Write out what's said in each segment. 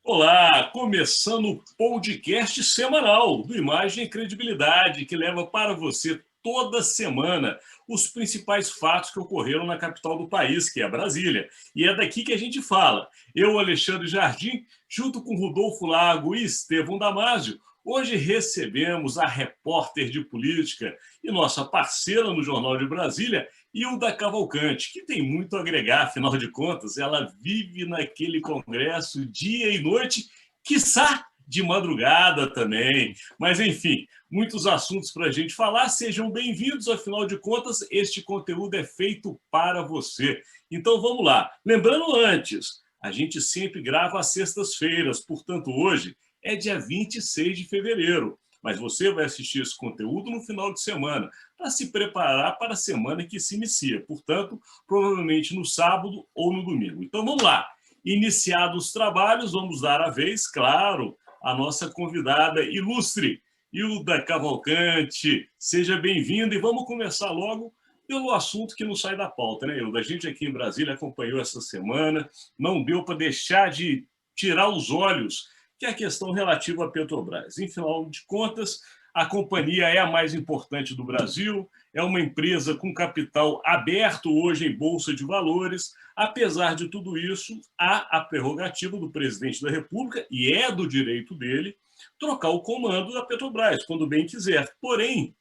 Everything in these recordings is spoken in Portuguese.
Olá, começando o podcast semanal do Imagem e Credibilidade, que leva para você toda semana os principais fatos que ocorreram na capital do país, que é Brasília. E é daqui que a gente fala. Eu, Alexandre Jardim, junto com Rodolfo Lago e Estevão Damásio, hoje recebemos a repórter de política e nossa parceira no Jornal de Brasília, Hilda Cavalcante, que tem muito a agregar, afinal de contas, ela vive naquele congresso dia e noite, quiçá de madrugada também. Mas, enfim, muitos assuntos para a gente falar. Sejam bem-vindos, afinal de contas, este conteúdo é feito para você. Então, vamos lá. Lembrando antes, a gente sempre grava às sextas-feiras, portanto, hoje é dia 26 de fevereiro. Mas você vai assistir esse conteúdo no final de semana, para se preparar para a semana que se inicia. Portanto, provavelmente no sábado ou no domingo. Então, vamos lá. Iniciados os trabalhos, vamos dar a vez, claro, à nossa convidada ilustre, Hilda Cavalcante. Seja bem-vinda e vamos começar logo pelo assunto que não sai da pauta, né, Hilda? A gente aqui em Brasília acompanhou essa semana, não deu para deixar de tirar os olhos, que é a questão relativa à Petrobras. Em final de contas, a companhia é a mais importante do Brasil, é uma empresa com capital aberto hoje em bolsa de valores. Apesar de tudo isso, há a prerrogativa do presidente da República, e é do direito dele, trocar o comando da Petrobras, quando bem quiser. Porém,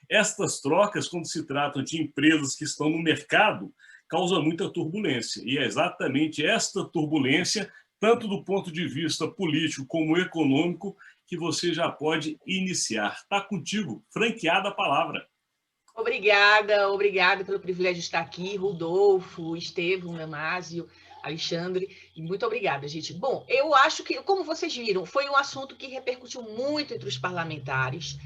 estas trocas, quando se tratam de empresas que estão no mercado, causam muita turbulência. E é exatamente esta turbulência, tanto do ponto de vista político como econômico, que você já pode iniciar. Está contigo, franqueada a palavra. Obrigada pelo privilégio de estar aqui, Rodolfo, Estevão, Damásio, Alexandre, e muito obrigada, gente. Bom, eu acho que, como vocês viram, foi um assunto que repercutiu muito entre os parlamentares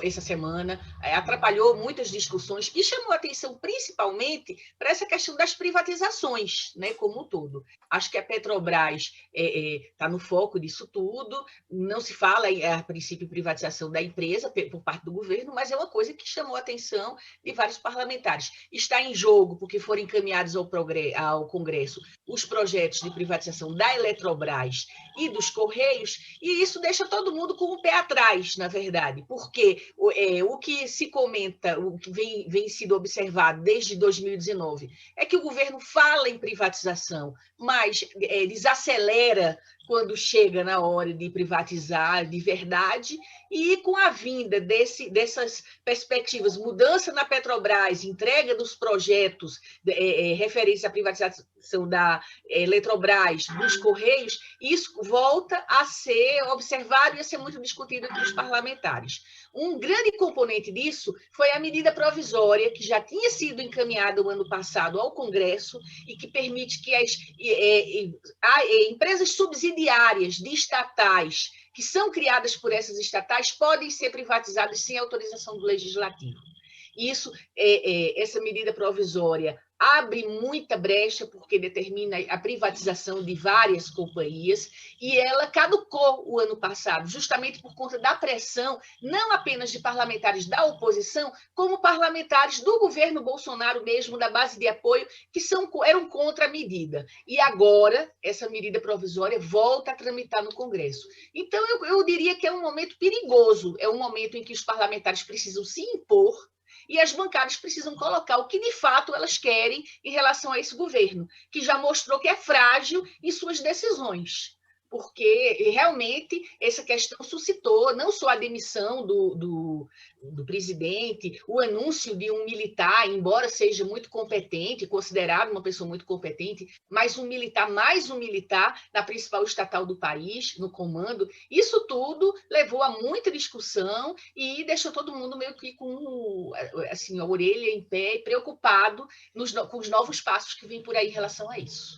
essa semana, atrapalhou muitas discussões e chamou a atenção principalmente para essa questão das privatizações, né, como um todo. Acho que a Petrobras está no foco disso tudo, não se fala, a princípio, em privatização da empresa por parte do governo, mas é uma coisa que chamou a atenção de vários parlamentares. Está em jogo, porque foram encaminhados ao Congresso os projetos de privatização da Eletrobras e dos Correios, e isso deixa todo mundo com o pé atrás, na verdade, porque o que se comenta, o que vem sido observado desde 2019, é que o governo fala em privatização, mas desacelera quando chega na hora de privatizar de verdade, e com a vinda dessas perspectivas, mudança na Petrobras, entrega dos projetos referência à privatização da Eletrobras, dos Correios, isso volta a ser observado e a ser muito discutido entre os parlamentares. Um grande componente disso foi a medida provisória, que já tinha sido encaminhada o ano passado ao Congresso e que permite que as empresas subsidiárias de estatais, que são criadas por essas estatais, podem ser privatizadas sem autorização do Legislativo. Isso, essa medida provisória abre muita brecha, porque determina a privatização de várias companhias, e ela caducou o ano passado, justamente por conta da pressão, não apenas de parlamentares da oposição, como parlamentares do governo Bolsonaro mesmo, da base de apoio, que eram contra a medida. E agora, essa medida provisória volta a tramitar no Congresso. Então, eu diria que é um momento perigoso, é um momento em que os parlamentares precisam se impor, e as bancadas precisam colocar o que de fato elas querem em relação a esse governo, que já mostrou que é frágil em suas decisões, porque realmente essa questão suscitou não só a demissão do presidente, o anúncio de um militar, embora seja muito competente, considerado uma pessoa muito competente, mas mais um militar na principal estatal do país, no comando. Isso tudo levou a muita discussão e deixou todo mundo meio que com assim, a orelha em pé, preocupado com os novos passos que vêm por aí em relação a isso.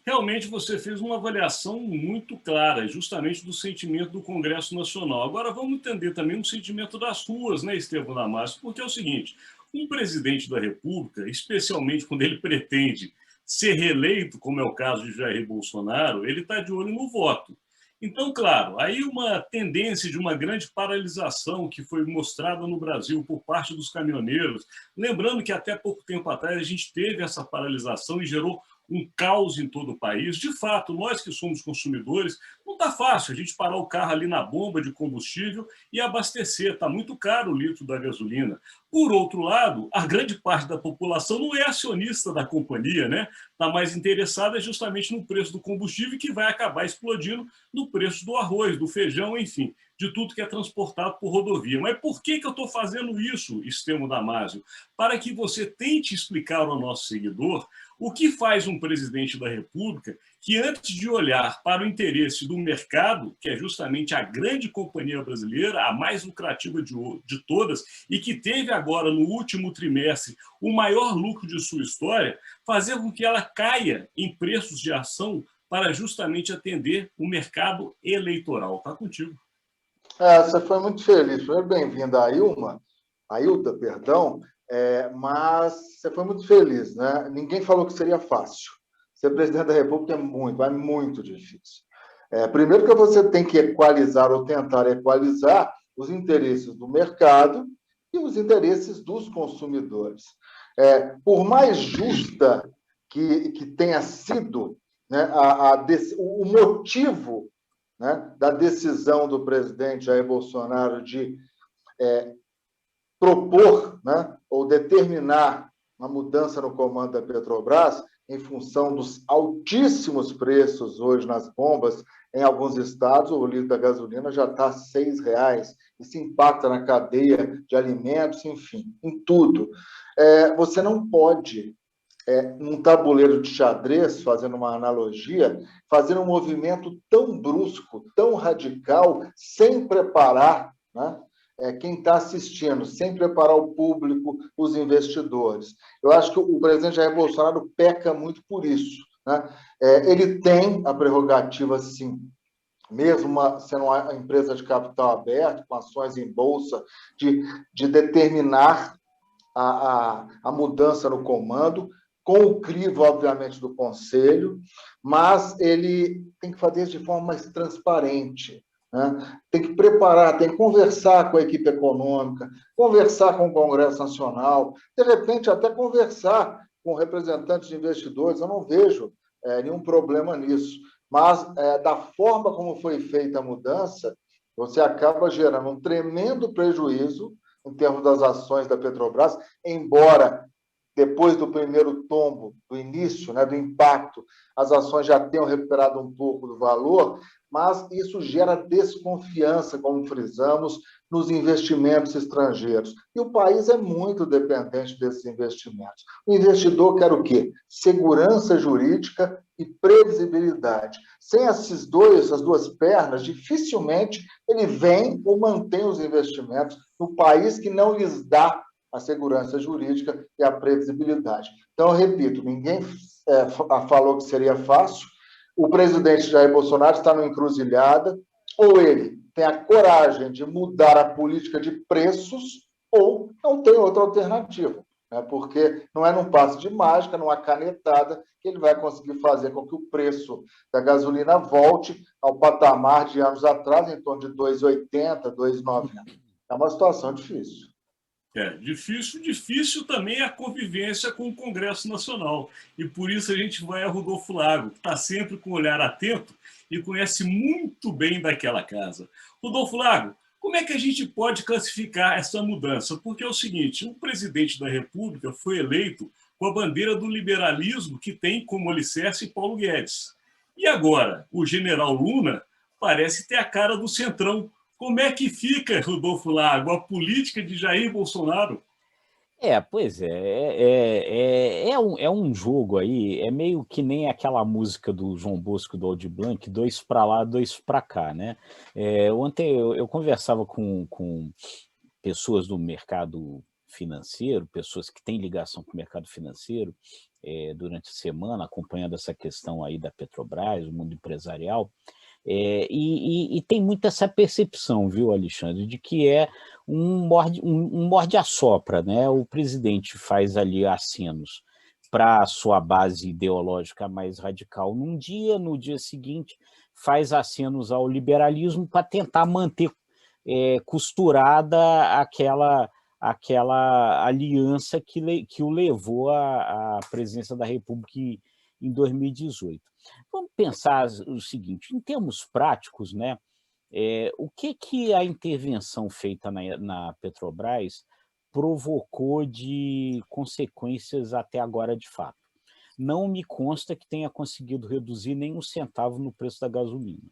Realmente você fez uma avaliação muito clara, justamente do sentimento do Congresso Nacional. Agora vamos entender também o sentimento das ruas, né, Estevão Damásio? Porque é o seguinte, um presidente da República, especialmente quando ele pretende ser reeleito, como é o caso de Jair Bolsonaro, ele está de olho no voto. Então, claro, aí uma tendência de uma grande paralisação que foi mostrada no Brasil por parte dos caminhoneiros, lembrando que até pouco tempo atrás a gente teve essa paralisação e gerou um caos em todo o país. De fato, nós que somos consumidores, não está fácil a gente parar o carro ali na bomba de combustível e abastecer. Está muito caro o litro da gasolina. Por outro lado, a grande parte da população não é acionista da companhia, né? Está mais interessada justamente no preço do combustível, que vai acabar explodindo no preço do arroz, do feijão, enfim, de tudo que é transportado por rodovia. Mas por que eu estou fazendo isso, Estemo Damásio? Para que você tente explicar ao nosso seguidor o que faz um presidente da República que, antes de olhar para o interesse do mercado, que é justamente a grande companhia brasileira, a mais lucrativa de todas, e que teve agora, no último trimestre, o maior lucro de sua história, fazer com que ela caia em preços de ação para justamente atender o mercado eleitoral. Está contigo. Você foi muito feliz. Primeiro, bem-vinda, Ailda, perdão, mas você foi muito feliz, né? Ninguém falou que seria fácil. Ser presidente da República é muito difícil. Primeiro que você tem que equalizar ou tentar equalizar os interesses do mercado e os interesses dos consumidores. Por mais justa que tenha sido, né, o motivo, né, da decisão do presidente Jair Bolsonaro de propor, né, ou determinar uma mudança no comando da Petrobras, em função dos altíssimos preços hoje nas bombas, em alguns estados, o litro da gasolina já está R$ 6,00. Isso impacta na cadeia de alimentos, enfim, em tudo. Você não pode, num tabuleiro de xadrez, fazendo uma analogia, fazer um movimento tão brusco, tão radical, sem preparar, né, quem está assistindo, sem preparar o público, os investidores. Eu acho que o presidente Jair Bolsonaro peca muito por isso, né? Ele tem a prerrogativa, sim, mesmo sendo uma empresa de capital aberto, com ações em bolsa, de determinar a mudança no comando, com o crivo, obviamente, do Conselho, mas ele tem que fazer isso de forma mais transparente, né? Tem que preparar, tem que conversar com a equipe econômica, conversar com o Congresso Nacional, de repente até conversar com representantes de investidores. Eu não vejo nenhum problema nisso, mas da forma como foi feita a mudança, você acaba gerando um tremendo prejuízo em termos das ações da Petrobras, embora depois do primeiro tombo, do início, né, do impacto, as ações já tenham recuperado um pouco do valor, mas isso gera desconfiança, como frisamos, nos investimentos estrangeiros. E o país é muito dependente desses investimentos. O investidor quer o quê? Segurança jurídica e previsibilidade. Sem essas duas pernas, dificilmente ele vem ou mantém os investimentos no país que não lhes dá a segurança jurídica e a previsibilidade. Então, eu repito, ninguém falou que seria fácil. O presidente Jair Bolsonaro está numa encruzilhada, ou ele tem a coragem de mudar a política de preços, ou não tem outra alternativa, né? Porque não é num passe de mágica, numa canetada, que ele vai conseguir fazer com que o preço da gasolina volte ao patamar de anos atrás, em torno de R$ 2,80, R$ 2,90. É uma situação difícil. Difícil também a convivência com o Congresso Nacional. E por isso a gente vai a Rodolfo Lago, que está sempre com o olhar atento e conhece muito bem daquela casa. Rodolfo Lago, como é que a gente pode classificar essa mudança? Porque é o seguinte, o presidente da República foi eleito com a bandeira do liberalismo que tem como alicerce Paulo Guedes. E agora, o general Luna parece ter a cara do Centrão. Como é que fica, Rodolfo Lago, a política de Jair Bolsonaro? Pois é um jogo aí, é meio que nem aquela música do João Bosco do Aldir Blanc, dois para lá, dois para cá, né? Ontem eu conversava com pessoas do mercado financeiro, pessoas que têm ligação com o mercado financeiro, durante a semana, acompanhando essa questão aí da Petrobras, o mundo empresarial. E tem muito essa percepção, viu, Alexandre, de que é um morde-a-sopra, né? O presidente faz ali acenos para a sua base ideológica mais radical num dia, no dia seguinte faz acenos ao liberalismo para tentar manter costurada aquela aliança que o levou à presidência da República em 2018. Vamos pensar o seguinte, em termos práticos, né, o que a intervenção feita na Petrobras provocou de consequências até agora de fato? Não me consta que tenha conseguido reduzir nem um centavo no preço da gasolina,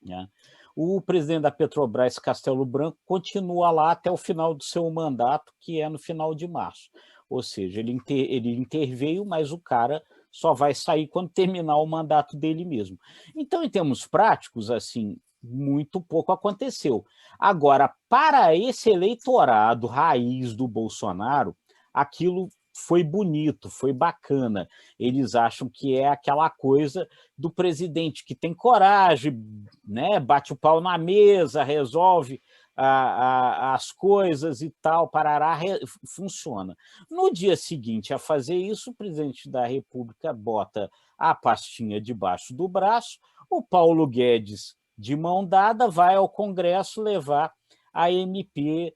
né? O presidente da Petrobras, Castelo Branco, continua lá até o final do seu mandato, que é no final de março. Ou seja, ele interveio, mas o cara só vai sair quando terminar o mandato dele mesmo. Então, em termos práticos, assim, muito pouco aconteceu. Agora, para esse eleitorado raiz do Bolsonaro, aquilo foi bonito, foi bacana. Eles acham que é aquela coisa do presidente que tem coragem, né? Bate o pau na mesa, resolve as coisas e tal, parará, funciona. No dia seguinte a fazer isso, o presidente da República bota a pastinha debaixo do braço, o Paulo Guedes, de mão dada, vai ao Congresso levar a MP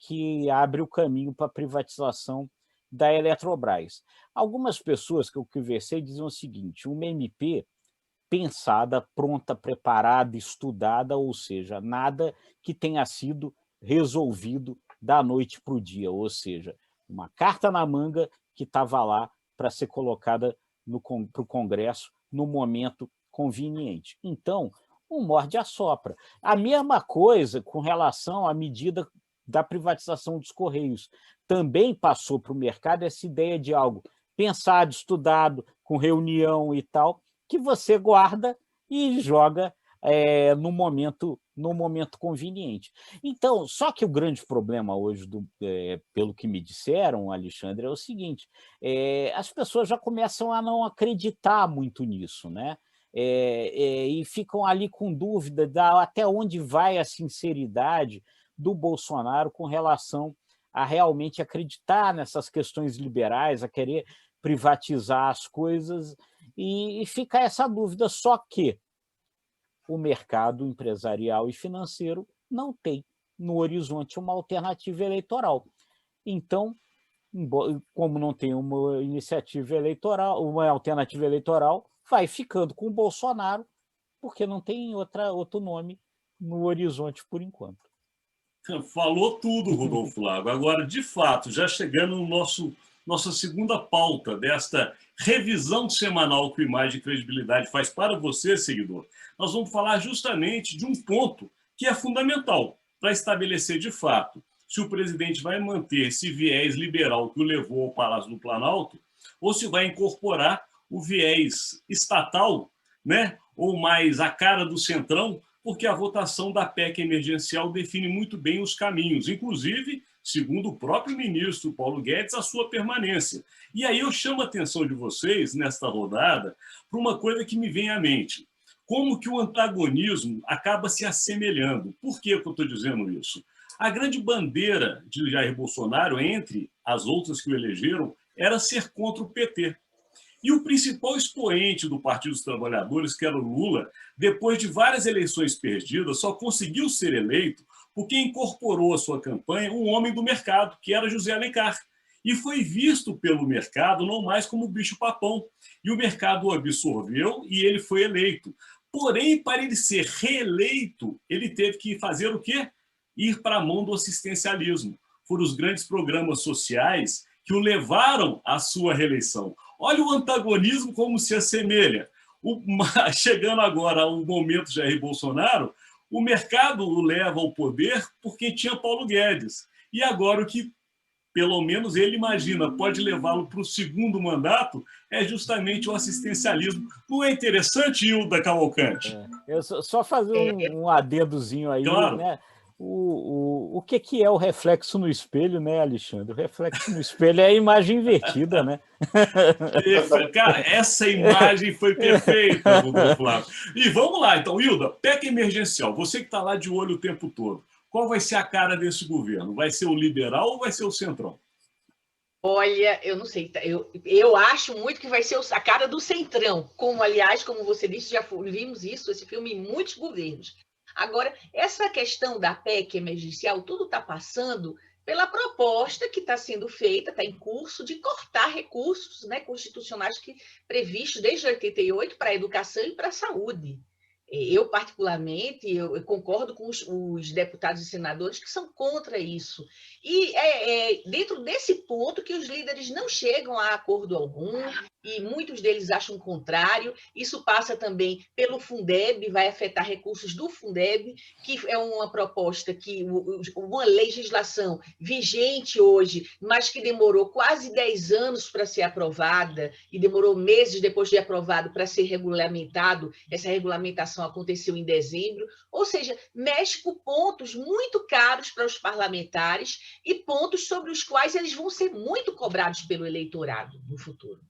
que abre o caminho para a privatização da Eletrobras. Algumas pessoas que eu conversei dizem o seguinte, uma MP pensada, pronta, preparada, estudada, ou seja, nada que tenha sido resolvido da noite para o dia, ou seja, uma carta na manga que estava lá para ser colocada para o Congresso no momento conveniente. Então, um morde-a-sopra. A mesma coisa com relação à medida da privatização dos Correios. Também passou para o mercado essa ideia de algo pensado, estudado, com reunião e tal, que você guarda e joga no momento conveniente. Então, só que o grande problema hoje, pelo que me disseram, Alexandre, é o seguinte, as pessoas já começam a não acreditar muito nisso, né? E ficam ali com dúvida até onde vai a sinceridade do Bolsonaro com relação a realmente acreditar nessas questões liberais, a querer privatizar as coisas, e fica essa dúvida, só que o mercado empresarial e financeiro não tem no horizonte uma alternativa eleitoral. Então, como não tem uma iniciativa eleitoral, uma alternativa eleitoral, vai ficando com o Bolsonaro, porque não tem outro nome no horizonte por enquanto. Falou tudo, Rodolfo Lago. Agora, de fato, já chegando no nossa segunda pauta desta revisão semanal que o Imagem e Credibilidade faz para você, seguidor, nós vamos falar justamente de um ponto que é fundamental para estabelecer, de fato, se o presidente vai manter esse viés liberal que o levou ao Palácio do Planalto ou se vai incorporar o viés estatal, né? Ou mais a cara do centrão, porque a votação da PEC emergencial define muito bem os caminhos, inclusive, segundo o próprio ministro Paulo Guedes, a sua permanência. E aí eu chamo a atenção de vocês, nesta rodada, para uma coisa que me vem à mente. Como que o antagonismo acaba se assemelhando. Por que eu estou dizendo isso? A grande bandeira de Jair Bolsonaro, entre as outras que o elegeram, era ser contra o PT. E o principal expoente do Partido dos Trabalhadores, que era o Lula, depois de várias eleições perdidas, só conseguiu ser eleito porque incorporou à sua campanha um homem do mercado, que era José Alencar. E foi visto pelo mercado não mais como bicho-papão. E o mercado o absorveu e ele foi eleito. Porém, para ele ser reeleito, ele teve que fazer o quê? Ir para a mão do assistencialismo. Foram os grandes programas sociais que o levaram à sua reeleição. Olha o antagonismo como se assemelha. Chegando agora ao momento Jair Bolsonaro, o mercado o leva ao poder porque tinha Paulo Guedes. E agora o que, pelo menos ele imagina, pode levá-lo para o segundo mandato é justamente o assistencialismo. Não é interessante, Hilda Cavalcante? Eu só fazer um adendozinho aí, claro. Né? O que é o reflexo no espelho, né, Alexandre? O reflexo no espelho é a imagem invertida, né? Cara, essa imagem foi perfeita, Rodolfo Lago. E vamos lá, então, Hilda, PEC emergencial, você que está lá de olho o tempo todo, qual vai ser a cara desse governo? Vai ser o liberal ou vai ser o centrão? Olha, eu não sei, eu acho muito que vai ser a cara do centrão, como, aliás, como você disse, já vimos esse filme em muitos governos. Agora, essa questão da PEC emergencial, tudo está passando pela proposta que está sendo feita, está em curso, de cortar recursos, né, constitucionais previstos desde 88 para a educação e para a saúde. Eu, particularmente, eu concordo com os deputados e senadores que são contra isso. E dentro desse ponto que os líderes não chegam a acordo algum, e muitos deles acham o contrário. Isso passa também pelo Fundeb, vai afetar recursos do Fundeb, que é uma proposta uma legislação vigente hoje, mas que demorou quase 10 anos para ser aprovada, e demorou meses depois de aprovado para ser regulamentado. Essa regulamentação aconteceu em dezembro, ou seja, mexe com pontos muito caros para os parlamentares e pontos sobre os quais eles vão ser muito cobrados pelo eleitorado no futuro.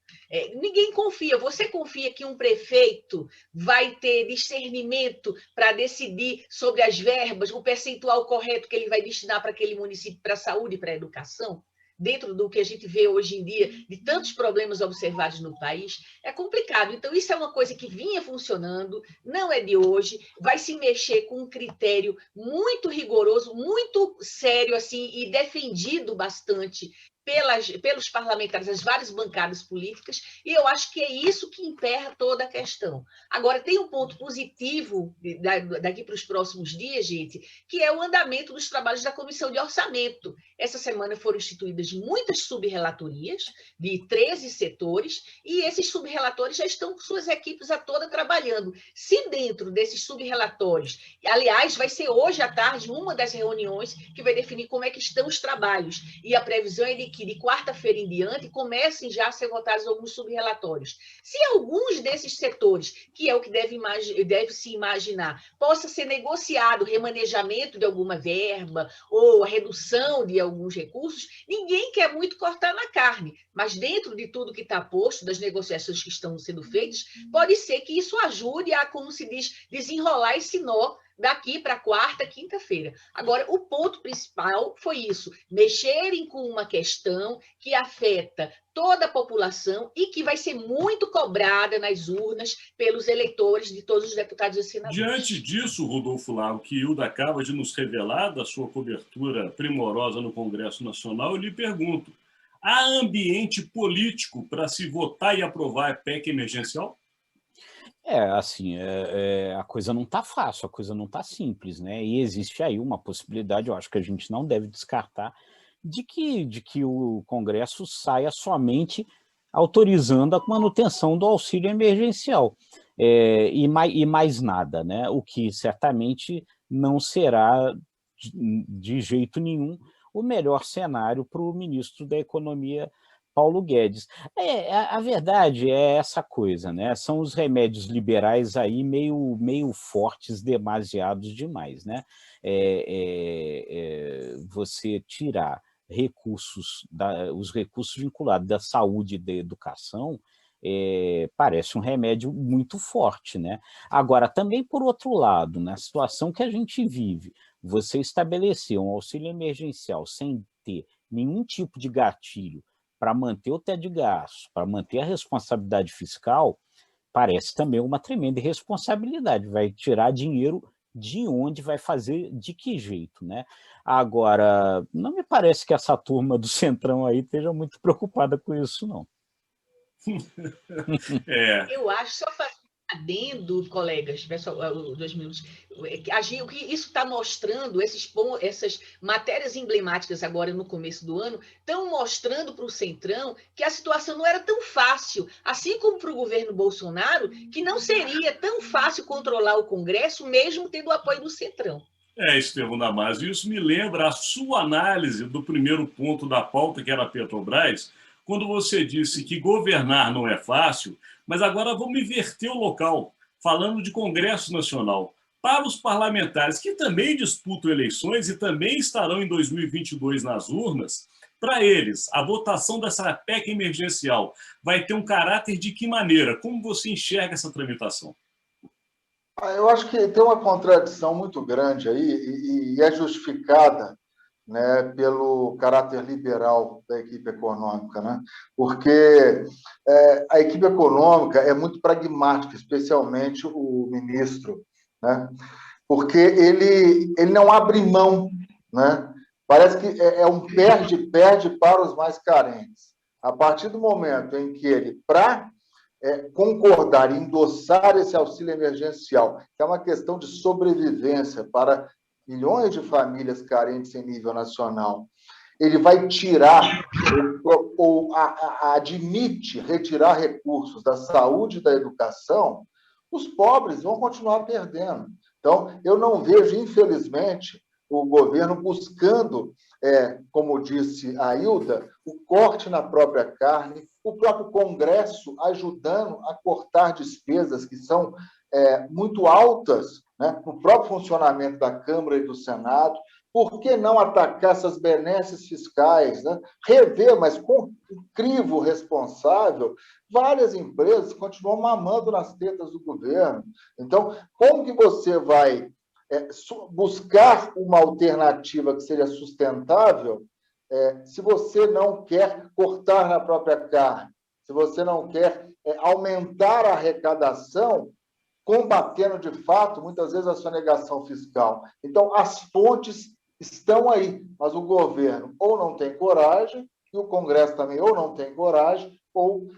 Ninguém confia. Você confia que um prefeito vai ter discernimento para decidir sobre as verbas, o percentual correto que ele vai destinar para aquele município, para a saúde e para a educação? Dentro do que a gente vê hoje em dia, de tantos problemas observados no país, é complicado. Então, isso é uma coisa que vinha funcionando, não é de hoje, vai se mexer com um critério muito rigoroso, muito sério, assim, e defendido bastante pelos parlamentares, as várias bancadas políticas, e eu acho que é isso que emperra toda a questão. Agora, tem um ponto positivo daqui para os próximos dias, gente, que é o andamento dos trabalhos da Comissão de Orçamento. Essa semana foram instituídas muitas sub-relatorias de 13 setores, e esses sub-relatores já estão com suas equipes toda trabalhando. Se dentro desses sub-relatórios, aliás, vai ser hoje à tarde uma das reuniões que vai definir como é que estão os trabalhos, e a previsão é de que de quarta-feira em diante comecem já a ser votados alguns sub-relatórios. Se alguns desses setores, que é o que deve se imaginar, possa ser negociado o remanejamento de alguma verba ou a redução de alguns recursos, ninguém quer muito cortar na carne, mas dentro de tudo que está posto, das negociações que estão sendo feitas, pode ser que isso ajude a, como se diz, desenrolar esse nó daqui para quarta, quinta-feira. Agora, o ponto principal foi isso, mexerem com uma questão que afeta toda a população e que vai ser muito cobrada nas urnas pelos eleitores de todos os deputados e senadores. Diante disso, Rodolfo Lago, que Hilda acaba de nos revelar da sua cobertura primorosa no Congresso Nacional, eu lhe pergunto, há ambiente político para se votar e aprovar a PEC emergencial? Assim, a coisa não está fácil, a coisa não está simples, né? E existe aí uma possibilidade, eu acho que a gente não deve descartar, de que o Congresso saia somente autorizando a manutenção do auxílio emergencial, e mais nada, né? O que certamente não será, de jeito nenhum, o melhor cenário para o ministro da Economia, Paulo Guedes. A verdade é essa coisa, né? São os remédios liberais aí meio fortes, demasiados demais, né? Você tirar os recursos vinculados da saúde e da educação, parece um remédio muito forte, né? Agora, também por outro lado, na situação que a gente vive, você estabelecer um auxílio emergencial sem ter nenhum tipo de gatilho para manter o teto de gastos, para manter a responsabilidade fiscal, parece também uma tremenda irresponsabilidade. Vai tirar dinheiro de onde, vai fazer de que jeito, né? Agora, não me parece que essa turma do Centrão aí esteja muito preocupada com isso, não. Eu acho, só adendo, colegas, pessoal, 2 minutos, o que isso está mostrando, essas matérias emblemáticas agora no começo do ano, estão mostrando para o Centrão que a situação não era tão fácil, assim como para o governo Bolsonaro, que não seria tão fácil controlar o Congresso, mesmo tendo o apoio do Centrão. Estevão Damasio, isso me lembra a sua análise do primeiro ponto da pauta, que era a Petrobras, quando você disse que governar não é fácil, mas agora vamos inverter o local, falando de Congresso Nacional. Para os parlamentares que também disputam eleições e também estarão em 2022 nas urnas, para eles, a votação dessa PEC emergencial vai ter um caráter de que maneira? Como você enxerga essa tramitação? Eu acho que tem uma contradição muito grande aí e é justificada, né, pelo caráter liberal da equipe econômica, né? Porque a equipe econômica é muito pragmática, especialmente o ministro, né? Porque ele não abre mão, né, Parece que é um perde-perde para os mais carentes. A partir do momento em que ele, para concordar e endossar esse auxílio emergencial, que é uma questão de sobrevivência para milhões de famílias carentes em nível nacional, ele vai tirar ou admite retirar recursos da saúde e da educação, os pobres vão continuar perdendo. Então, eu não vejo, infelizmente, o governo buscando, como disse a Hilda, o corte na própria carne, o próprio Congresso ajudando a cortar despesas que são muito altas, né, no próprio funcionamento da Câmara e do Senado. Por que não atacar essas benesses fiscais, né? Rever, mas com um crivo responsável, várias empresas continuam mamando nas tetas do governo. Então, como que você vai buscar uma alternativa que seja sustentável se você não quer cortar na própria carne, se você não quer aumentar a arrecadação, combatendo, de fato, muitas vezes, a sonegação fiscal? Então, as fontes estão aí, mas o governo ou não tem coragem, e o Congresso também ou não tem coragem, ou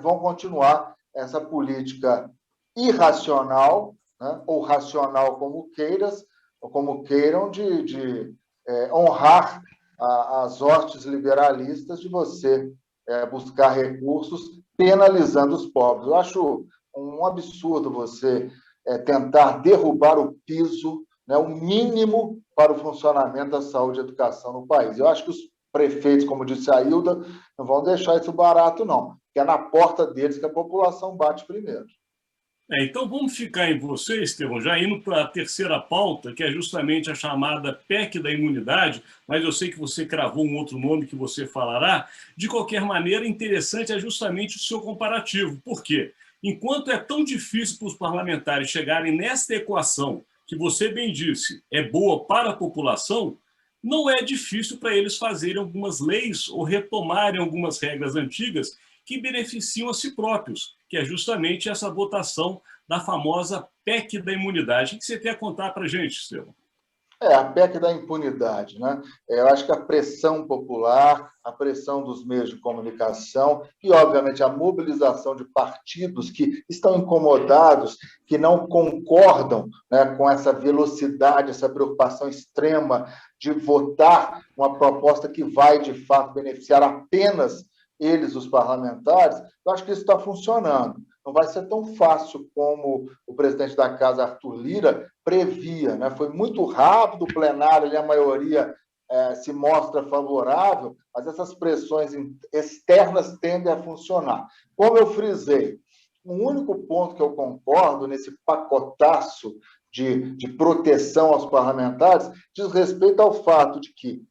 vão continuar essa política irracional, né, ou racional, como queiras, ou como queiram, de honrar as hostes liberalistas de você buscar recursos penalizando os pobres. Eu acho um absurdo você tentar derrubar o piso, né, o mínimo para o funcionamento da saúde e educação no país. Eu acho que os prefeitos, como disse a Hilda, não vão deixar isso barato, não, porque é na porta deles que a população bate primeiro. Então vamos ficar em você, Estevão, já indo para a terceira pauta, que é justamente a chamada PEC da imunidade, mas eu sei que você cravou um outro nome que você falará. De qualquer maneira, interessante é justamente o seu comparativo. Por quê? Enquanto é tão difícil para os parlamentares chegarem nesta equação, que você bem disse, é boa para a população, não é difícil para eles fazerem algumas leis ou retomarem algumas regras antigas que beneficiam a si próprios, que é justamente essa votação da famosa PEC da imunidade. O que você tem a contar para a gente, Estevão? A PEC da impunidade, né? Eu acho que a pressão popular, a pressão dos meios de comunicação e, obviamente, a mobilização de partidos que estão incomodados, que não concordam, né, com essa velocidade, essa preocupação extrema de votar uma proposta que vai, de fato, beneficiar apenas eles, os parlamentares. Eu acho que isso está funcionando. Não vai ser tão fácil como o presidente da Casa, Arthur Lira, previa, né? Foi muito rápido o plenário, ali a maioria se mostra favorável, mas essas pressões externas tendem a funcionar. Como eu frisei, o único ponto que eu concordo nesse pacotaço de proteção aos parlamentares diz respeito ao fato de que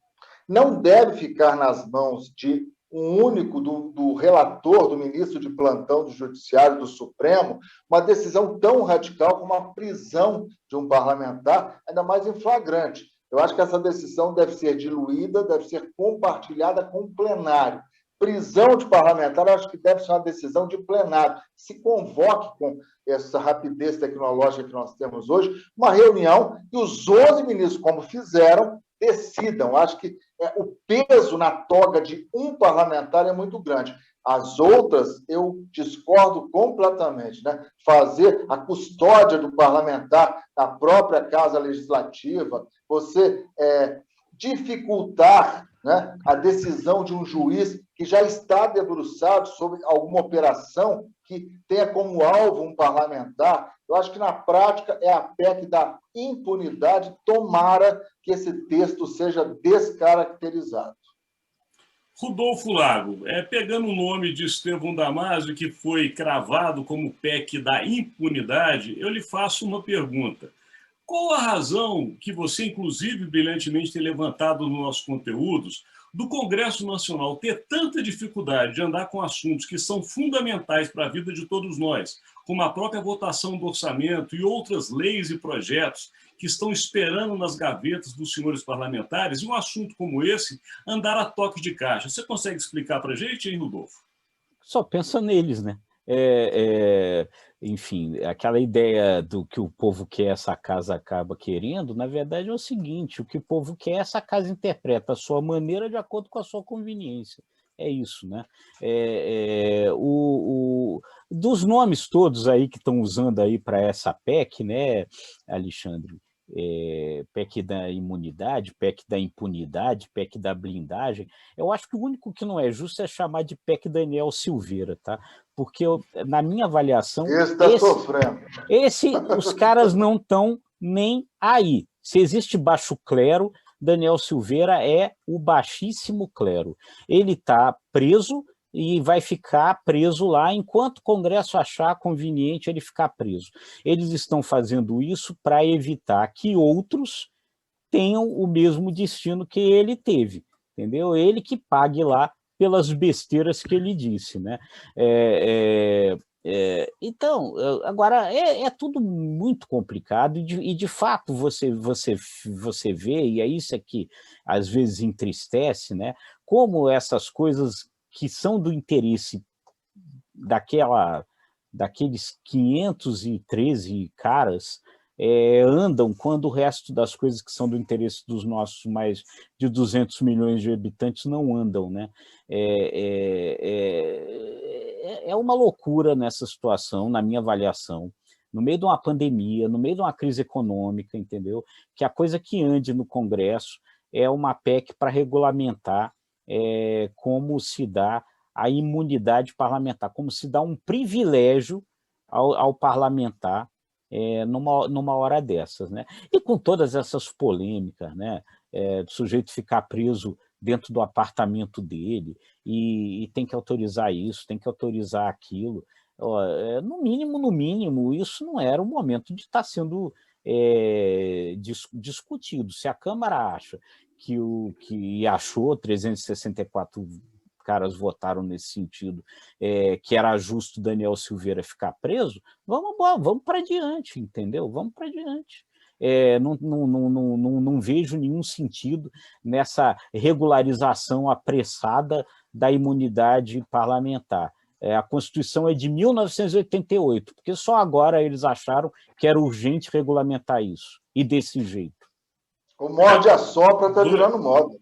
não deve ficar nas mãos de um único do relator, do ministro de plantão do Judiciário, do Supremo, uma decisão tão radical como a prisão de um parlamentar, ainda mais em flagrante. Eu acho que essa decisão deve ser diluída, deve ser compartilhada com o plenário. Prisão de parlamentar, eu acho que deve ser uma decisão de plenário. Se convoque, com essa rapidez tecnológica que nós temos hoje, uma reunião e os 11 ministros, como fizeram, decidam. Acho que o peso na toga de um parlamentar é muito grande. As outras, eu discordo completamente, né? Fazer a custódia do parlamentar na própria Casa Legislativa, você dificultar, né, a decisão de um juiz que já está debruçado sobre alguma operação que tenha como alvo um parlamentar. Eu acho que, na prática, é a PEC da impunidade. Tomara que esse texto seja descaracterizado. Rodolfo Lago, pegando o nome de Estevão Damasio, que foi cravado como PEC da impunidade, eu lhe faço uma pergunta. Qual a razão que você, inclusive, brilhantemente tem levantado nos nossos conteúdos, do Congresso Nacional ter tanta dificuldade de andar com assuntos que são fundamentais para a vida de todos nós, como a própria votação do orçamento e outras leis e projetos que estão esperando nas gavetas dos senhores parlamentares, e um assunto como esse andar a toque de caixa? Você consegue explicar para a gente, hein, Rodolfo? Só pensa neles, né? enfim, aquela ideia do que o povo quer, essa casa acaba querendo, na verdade é o seguinte, o que o povo quer, essa casa interpreta a sua maneira de acordo com a sua conveniência. É isso, né? Dos nomes todos aí que estão usando aí para essa PEC, né, Alexandre? PEC da imunidade, PEC da impunidade, PEC da blindagem. Eu acho que o único que não é justo é chamar de PEC Daniel Silveira, tá? Porque na minha avaliação, Está sofrendo. os caras não estão nem aí. Se existe baixo clero, Daniel Silveira é o baixíssimo clero. Ele está preso e vai ficar preso lá enquanto o Congresso achar conveniente ele ficar preso. Eles estão fazendo isso para evitar que outros tenham o mesmo destino que ele teve, entendeu? Ele que pague lá pelas besteiras que ele disse, né? Então, agora, é tudo muito complicado e de fato, você vê, e é isso que às vezes entristece, né? Como essas coisas que são do interesse daqueles 513 caras andam quando o resto das coisas que são do interesse dos nossos mais de 200 milhões de habitantes não andam, né? É uma loucura nessa situação, na minha avaliação, no meio de uma pandemia, no meio de uma crise econômica, entendeu? Que a coisa que ande no Congresso é uma PEC para regulamentar como se dá a imunidade parlamentar, como se dá um privilégio ao parlamentar numa hora dessas, né? E com todas essas polêmicas, né? Do sujeito ficar preso dentro do apartamento dele e tem que autorizar isso, tem que autorizar aquilo. No mínimo, isso não era o momento de estar sendo discutido. Se a Câmara acha que achou 364 caras votaram nesse sentido, que era justo Daniel Silveira ficar preso, vamos para diante, entendeu? Vamos para diante. Não vejo nenhum sentido nessa regularização apressada da imunidade parlamentar. A Constituição é de 1988, porque só agora eles acharam que era urgente regulamentar isso, e desse jeito. O morde-a-sopra está virando moda.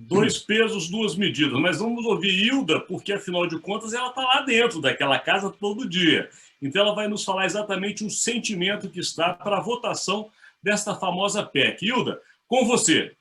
2 pesos, 2 medidas. Mas vamos ouvir Hilda, porque, afinal de contas, ela está lá dentro daquela casa todo dia. Então, ela vai nos falar exatamente o sentimento que está para a votação desta famosa PEC. Hilda, com você.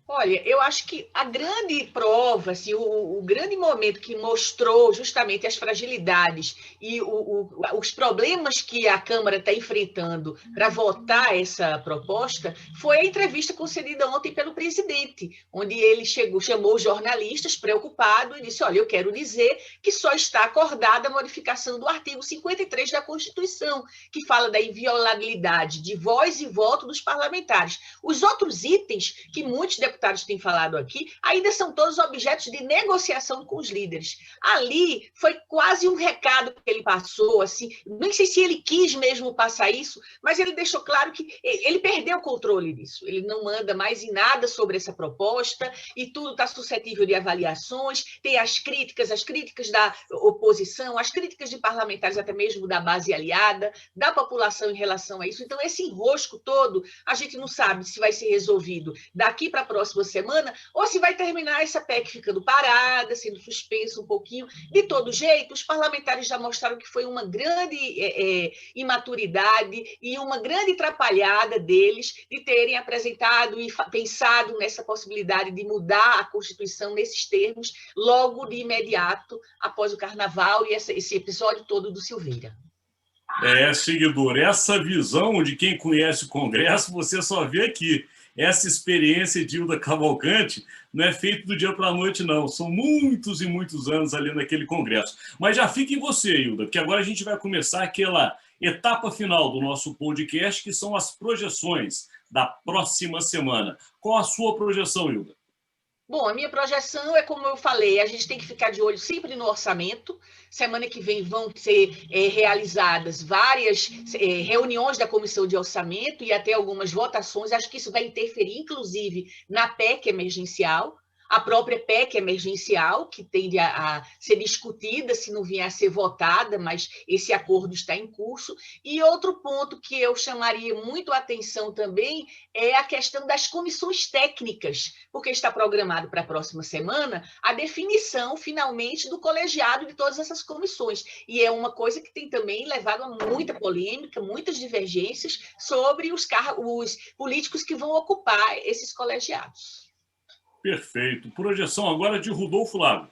Olha, eu acho que a grande prova, assim, o grande momento que mostrou justamente as fragilidades e os problemas que a Câmara está enfrentando para votar essa proposta foi a entrevista concedida ontem pelo presidente, onde ele chamou os jornalistas preocupado e disse, olha, eu quero dizer que só está acordada a modificação do artigo 53 da Constituição, que fala da inviolabilidade de voz e voto dos parlamentares. Os outros itens que muitos deputados têm falado aqui, ainda são todos objetos de negociação com os líderes. Ali foi quase um recado que ele passou, assim, nem sei se ele quis mesmo passar isso, mas ele deixou claro que ele perdeu o controle disso. Ele não manda mais em nada sobre essa proposta e tudo está suscetível de avaliações, tem as críticas da oposição, as críticas de parlamentares, até mesmo da base aliada, da população em relação a isso. Então, esse enrosco todo, a gente não sabe se vai ser resolvido daqui para a próxima semana, ou se vai terminar essa PEC ficando parada, sendo suspensa um pouquinho. De todo jeito, os parlamentares já mostraram que foi uma grande imaturidade e uma grande atrapalhada deles de terem apresentado e pensado nessa possibilidade de mudar a Constituição nesses termos logo de imediato após o Carnaval e esse episódio todo do Silveira. Seguidor, essa visão de quem conhece o Congresso, você só vê aqui. Essa experiência de Hilda Cavalcante não é feita do dia para a noite, não. São muitos e muitos anos ali naquele Congresso. Mas já fica em você, Hilda, porque agora a gente vai começar aquela etapa final do nosso podcast, que são as projeções da próxima semana. Qual a sua projeção, Hilda? Bom, a minha projeção é, como eu falei, a gente tem que ficar de olho sempre no orçamento. Semana que vem vão ser realizadas várias reuniões da Comissão de Orçamento e até algumas votações. Acho que isso vai interferir, inclusive, na PEC emergencial. a própria PEC emergencial, que tende a ser discutida, se não vier a ser votada, mas esse acordo está em curso. E outro ponto que eu chamaria muito a atenção também é a questão das comissões técnicas, porque está programado para a próxima semana a definição, finalmente, do colegiado de todas essas comissões. E é uma coisa que tem também levado a muita polêmica, muitas divergências sobre os políticos que vão ocupar esses colegiados. Perfeito. Projeção agora de Rodolfo Lago.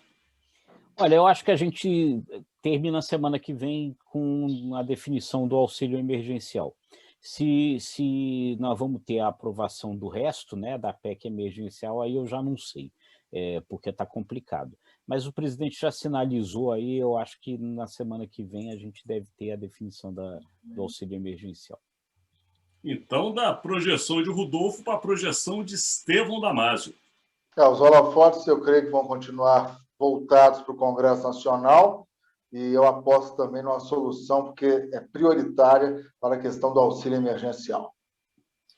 Olha, eu acho que a gente termina a semana que vem com a definição do auxílio emergencial. Se nós vamos ter a aprovação do resto, né, da PEC emergencial, aí eu já não sei, porque está complicado. Mas o presidente já sinalizou aí, eu acho que na semana que vem a gente deve ter a definição do auxílio emergencial. Então, da projeção de Rodolfo para a projeção de Estevão Damásio. Os holofotes, eu creio que vão continuar voltados para o Congresso Nacional e eu aposto também numa solução, porque é prioritária para a questão do auxílio emergencial.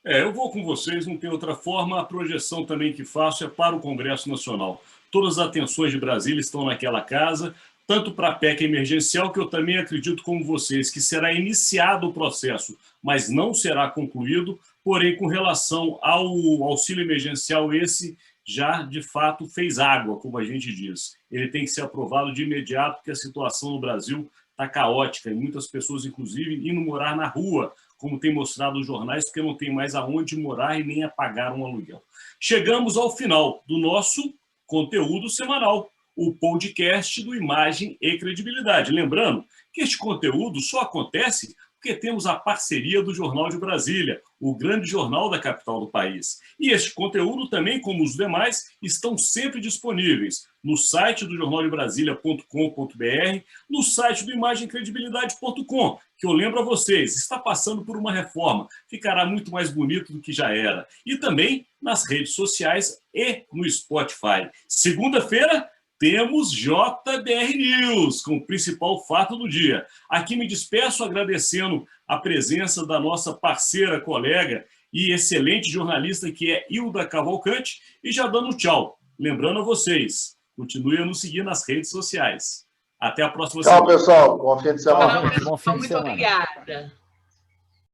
Eu vou com vocês, não tem outra forma. A projeção também que faço é para o Congresso Nacional. Todas as atenções de Brasília estão naquela casa, tanto para a PEC emergencial, que eu também acredito como vocês, que será iniciado o processo, mas não será concluído, porém, com relação ao auxílio emergencial, esse já, de fato, fez água, como a gente diz. Ele tem que ser aprovado de imediato, porque a situação no Brasil está caótica, e muitas pessoas, inclusive, indo morar na rua, como tem mostrado os jornais, porque não tem mais aonde morar e nem a pagar um aluguel. Chegamos ao final do nosso conteúdo semanal, o podcast do Imagem e Credibilidade. Lembrando que este conteúdo só acontece porque temos a parceria do Jornal de Brasília, o grande jornal da capital do país. E este conteúdo também, como os demais, estão sempre disponíveis no site do jornaldebrasilia.com.br, no site do imagemcredibilidade.com, que eu lembro a vocês, está passando por uma reforma, ficará muito mais bonito do que já era. E também nas redes sociais e no Spotify. Segunda-feira, temos JBR News, com o principal fato do dia. Aqui me despeço agradecendo a presença da nossa parceira, colega e excelente jornalista, que é Hilda Cavalcante, e já dando tchau. Lembrando a vocês, continue a nos seguir nas redes sociais. Até a próxima semana. Tchau, pessoal. Bom fim de semana. Bom fim de semana. Muito obrigada.